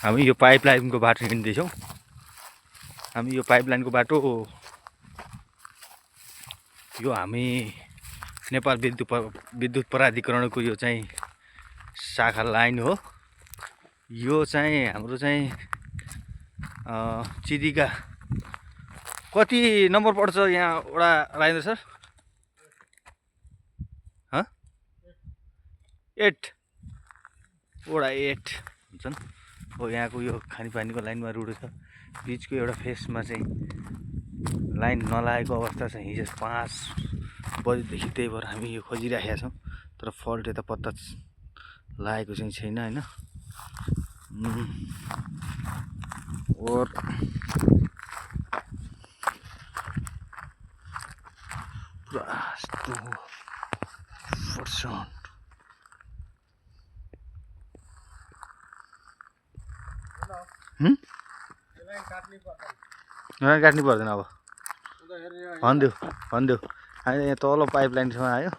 हामी यो पाइपलाइनको बाटो हिँड्दैछौँ। हामी यो पाइपलाइनको बाटो यो हामी नेपाल विद्युत प्राधिकरणको यो चाहिँ शाखा लाइन हो। यो चाहिँ हाम्रो चाहिँ चिदिका कति नम्बर पर्छ यहाँ वडा राजेन्द्र सर? 8 वडा 8 हुन्छन् हो। यहाँको यो खानेपानीको लाइनमा रुडो छ। बिचको एउटा फेसमा चाहिँ लाइन नलागेको अवस्था छ। हिजो 5 बजेदेखि, त्यही भएर हामी यो खोजिराखेका छौँ। तर फल्ट यता पत्ता लागेको चाहिँ छैन हैन। और पुरा यस्तो पर्छ। काट्नु पर्दैन अब। भनिदेऊ हामी यहाँ तल पाइपलाइनसम्म आयो।